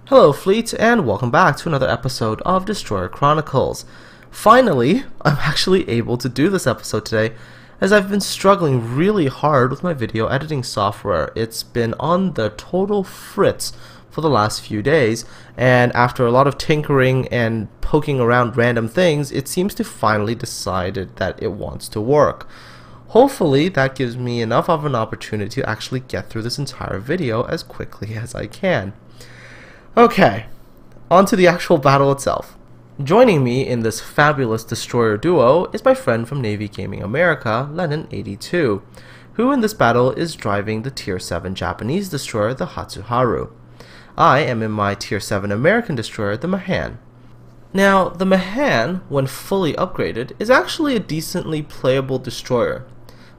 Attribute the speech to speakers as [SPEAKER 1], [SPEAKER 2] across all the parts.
[SPEAKER 1] Hello fleet, and welcome back to another episode of Destroyer Chronicles. Finally, I'm actually able to do this episode today, as I've been struggling really hard with my video editing software. It's been on the total fritz for the last few days, and after a lot of tinkering and poking around random things, it seems to finally decided that it wants to work. Hopefully that gives me enough of an opportunity to actually get through this entire video as quickly as I can. Okay, on to the actual battle itself. Joining me in this fabulous destroyer duo is my friend from Navy Gaming America, Lennon 82, who in this battle is driving the Tier 7 Japanese destroyer, the Hatsuharu. I am in my Tier 7 American destroyer, the Mahan. Now, the Mahan, when fully upgraded, is actually a decently playable destroyer,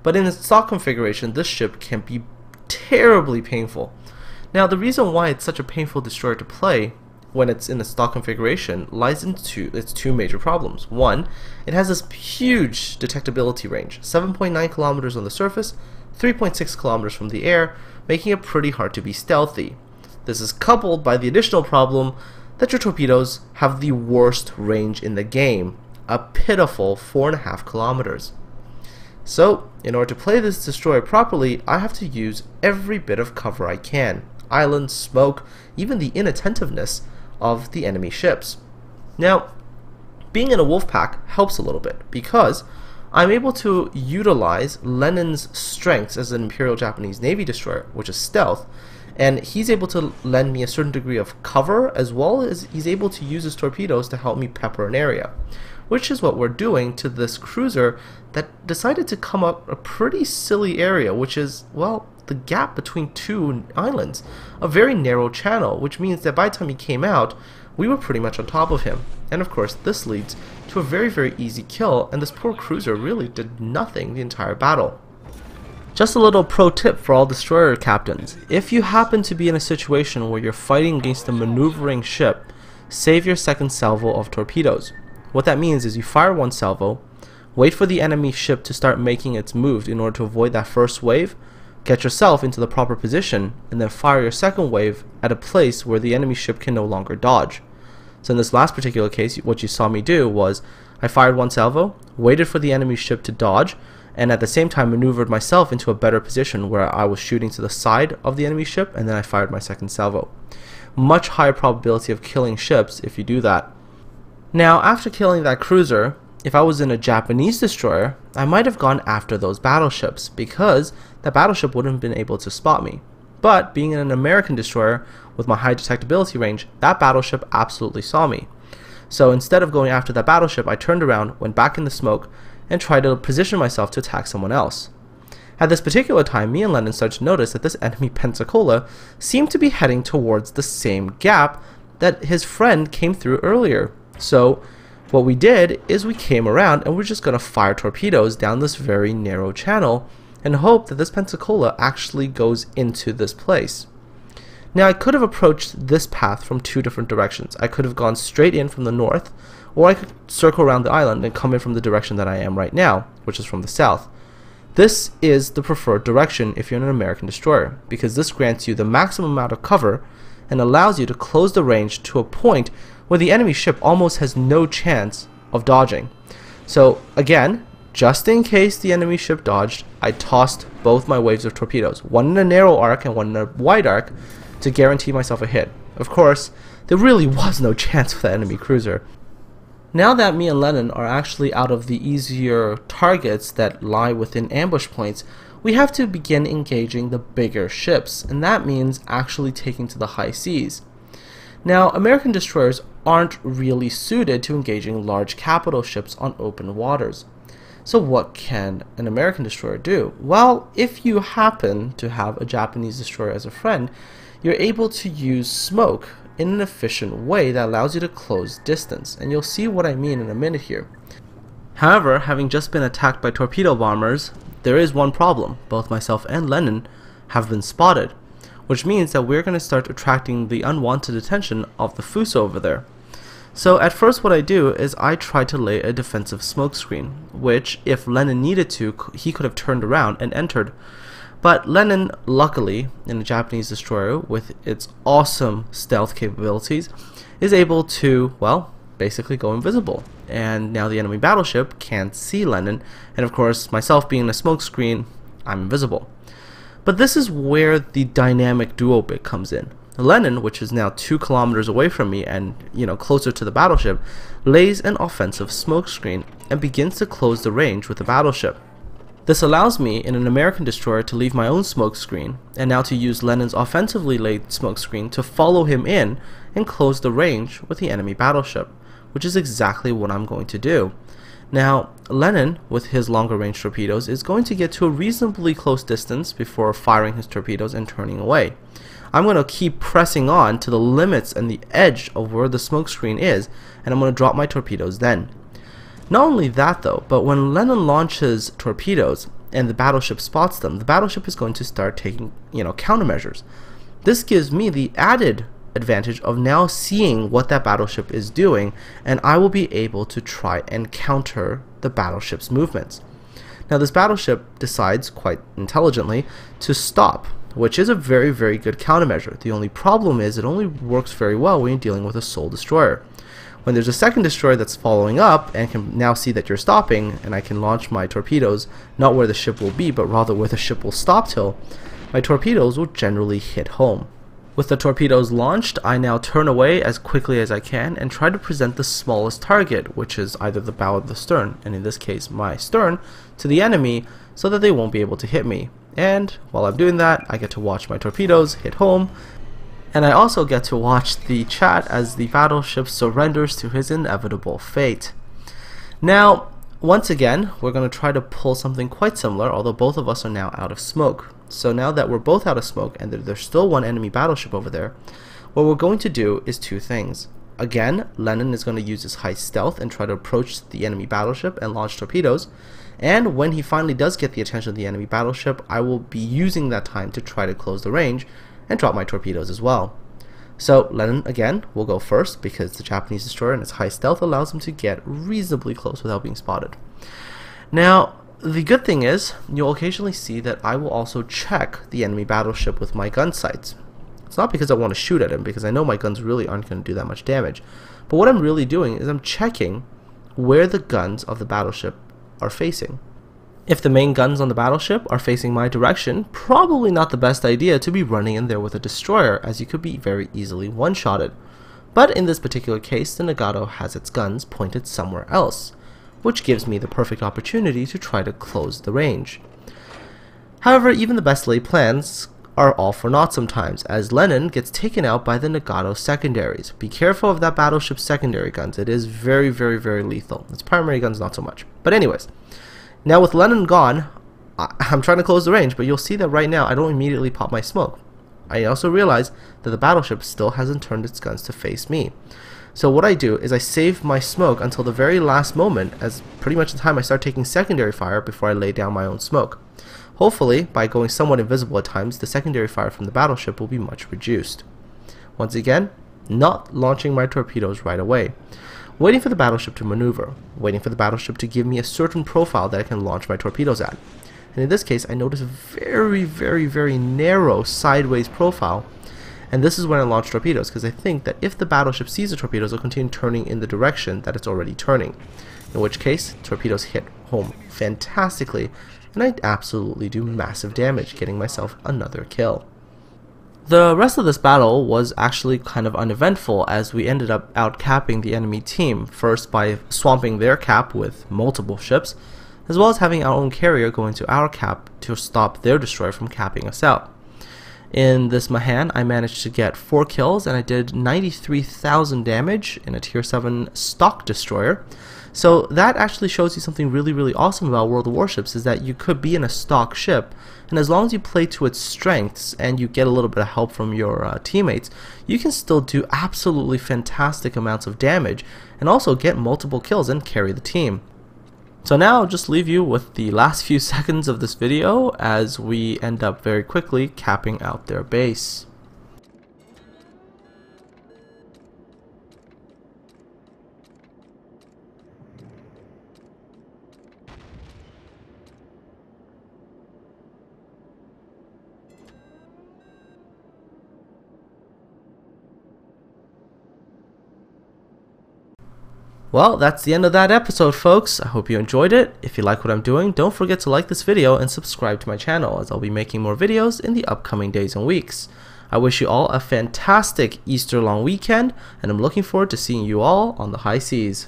[SPEAKER 1] but in its stock configuration, this ship can be terribly painful. Now, the reason why it's such a painful destroyer to play when it's in a stock configuration lies into its two major problems. One, it has this huge detectability range, 7.9 kilometers on the surface, 3.6 kilometers from the air, making it pretty hard to be stealthy. This is coupled by the additional problem that your torpedoes have the worst range in the game, a pitiful 4.5 kilometers. So, in order to play this destroyer properly, I have to use every bit of cover I can. Islands, smoke, even the inattentiveness of the enemy ships. Now, being in a wolf pack helps a little bit because I'm able to utilize Lennon's strengths as an Imperial Japanese Navy destroyer, which is stealth, and he's able to lend me a certain degree of cover, as well as he's able to use his torpedoes to help me pepper an area, which is what we're doing to this cruiser that decided to come up a pretty silly area, which is, well, the gap between two islands, a very narrow channel, which means that by the time he came out, we were pretty much on top of him. And of course, this leads to a very easy kill, and this poor cruiser really did nothing the entire battle. Just a little pro tip for all destroyer captains: if you happen to be in a situation where you're fighting against a maneuvering ship, save your second salvo of torpedoes. What that means is you fire one salvo, wait for the enemy ship to start making its move in order to avoid that first wave, get yourself into the proper position, and then fire your second wave at a place where the enemy ship can no longer dodge. So in this last particular case, what you saw me do was I fired one salvo, waited for the enemy ship to dodge, and at the same time maneuvered myself into a better position where I was shooting to the side of the enemy ship, and then I fired my second salvo. Much higher probability of killing ships if you do that. Now, after killing that cruiser, if I was in a Japanese destroyer, I might have gone after those battleships because that battleship wouldn't have been able to spot me. But being in an American destroyer with my high detectability range, that battleship absolutely saw me. So instead of going after that battleship, I turned around, went back in the smoke, and tried to position myself to attack someone else. At this particular time, me and Lennon started to notice that this enemy Pensacola seemed to be heading towards the same gap that his friend came through earlier. So what we did is we came around and we're just going to fire torpedoes down this very narrow channel and hope that this Pensacola actually goes into this place. Now, I could have approached this path from two different directions. I could have gone straight in from the north, or I could circle around the island and come in from the direction that I am right now, which is from the south. This is the preferred direction if you're in an American destroyer, because this grants you the maximum amount of cover and allows you to close the range to a point where the enemy ship almost has no chance of dodging. So again, just in case the enemy ship dodged, I tossed both my waves of torpedoes, one in a narrow arc and one in a wide arc, to guarantee myself a hit. Of course, there really was no chance for the enemy cruiser. Now that me and Lennon are actually out of the easier targets that lie within ambush points, we have to begin engaging the bigger ships, and that means actually taking to the high seas. Now, American destroyers aren't really suited to engaging large capital ships on open waters. So what can an American destroyer do? Well, if you happen to have a Japanese destroyer as a friend, you're able to use smoke in an efficient way that allows you to close distance, and you'll see what I mean in a minute here. However, having just been attacked by torpedo bombers, there is one problem. Both myself and Lennon have been spotted, which means that we're going to start attracting the unwanted attention of the Fuso over there. So at first what I do is I try to lay a defensive smoke screen, which if Lennon needed to, he could have turned around and entered. But Lennon, luckily, in a Japanese destroyer with its awesome stealth capabilities, is able to, well, basically go invisible. And now the enemy battleship can't see Lennon, and of course, myself being in a smoke screen, I'm invisible. But this is where the dynamic duo bit comes in. Lennon, which is now 2 kilometers away from me and, closer to the battleship, lays an offensive smoke screen and begins to close the range with the battleship. This allows me, in an American destroyer, to leave my own smoke screen, and now to use Lennon's offensively laid smoke screen to follow him in and close the range with the enemy battleship, which is exactly what I'm going to do. Now, Lennon, with his longer range torpedoes, is going to get to a reasonably close distance before firing his torpedoes and turning away. I'm going to keep pressing on to the limits and the edge of where the smoke screen is, and I'm going to drop my torpedoes then. Not only that though, but when Lennon launches torpedoes and the battleship spots them, the battleship is going to start taking, countermeasures. This gives me the added advantage of now seeing what that battleship is doing, and I will be able to try and counter the battleship's movements. Now this battleship decides, quite intelligently, to stop, which is a very, very good countermeasure. The only problem is it only works very well when you're dealing with a sole destroyer. When there's a second destroyer that's following up and can now see that you're stopping, and I can launch my torpedoes not where the ship will be, but rather where the ship will stop till, my torpedoes will generally hit home. With the torpedoes launched, I now turn away as quickly as I can and try to present the smallest target, which is either the bow or the stern, and in this case my stern, to the enemy so that they won't be able to hit me. And while I'm doing that, I get to watch my torpedoes hit home, and I also get to watch the chat as the battleship surrenders to his inevitable fate. Now, once again, we're going to try to pull something quite similar, although both of us are now out of smoke. So now that we're both out of smoke and there's still one enemy battleship over there, what we're going to do is 2 things. Again, Lennon is going to use his high stealth and try to approach the enemy battleship and launch torpedoes. And when he finally does get the attention of the enemy battleship, I will be using that time to try to close the range and drop my torpedoes as well. So Lennon, again, will go first because the Japanese destroyer and its high stealth allows him to get reasonably close without being spotted. Now, the good thing is, you'll occasionally see that I will also check the enemy battleship with my gun sights. It's not because I want to shoot at him, because I know my guns really aren't going to do that much damage. But what I'm really doing is I'm checking where the guns of the battleship are facing. If the main guns on the battleship are facing my direction, probably not the best idea to be running in there with a destroyer, as you could be very easily one-shotted. But in this particular case, the Nagato has its guns pointed somewhere else, which gives me the perfect opportunity to try to close the range. However, even the best laid plans are all for naught sometimes, as Lennon gets taken out by the Nagato secondaries. Be careful of that battleship's secondary guns. It is very, very, very lethal. Its primary guns not so much. But anyways, now with Lennon gone, I'm trying to close the range, but you'll see that right now I don't immediately pop my smoke. I also realize that the battleship still hasn't turned its guns to face me. So what I do is I save my smoke until the very last moment, as pretty much the time I start taking secondary fire before I lay down my own smoke. Hopefully, by going somewhat invisible at times, the secondary fire from the battleship will be much reduced. Once again, not launching my torpedoes right away. Waiting for the battleship to maneuver, waiting for the battleship to give me a certain profile that I can launch my torpedoes at. And in this case, I notice a very, very, very narrow sideways profile, and this is when I launch torpedoes, because I think that if the battleship sees the torpedoes, it'll continue turning in the direction that it's already turning, in which case, torpedoes hit home fantastically, and I absolutely do massive damage, getting myself another kill. The rest of this battle was actually kind of uneventful, as we ended up outcapping the enemy team, first by swamping their cap with multiple ships, as well as having our own carrier go into our cap to stop their destroyer from capping us out. In this Mahan, I managed to get 4 kills, and I did 93,000 damage in a tier 7 stock destroyer. So that actually shows you something really, really awesome about World of Warships, is that you could be in a stock ship, and as long as you play to its strengths and you get a little bit of help from your teammates, you can still do absolutely fantastic amounts of damage and also get multiple kills and carry the team. So now I'll just leave you with the last few seconds of this video as we end up very quickly capping out their base. Well, that's the end of that episode, folks. I hope you enjoyed it. If you like what I'm doing, don't forget to like this video and subscribe to my channel, as I'll be making more videos in the upcoming days and weeks. I wish you all a fantastic Easter long weekend, and I'm looking forward to seeing you all on the high seas.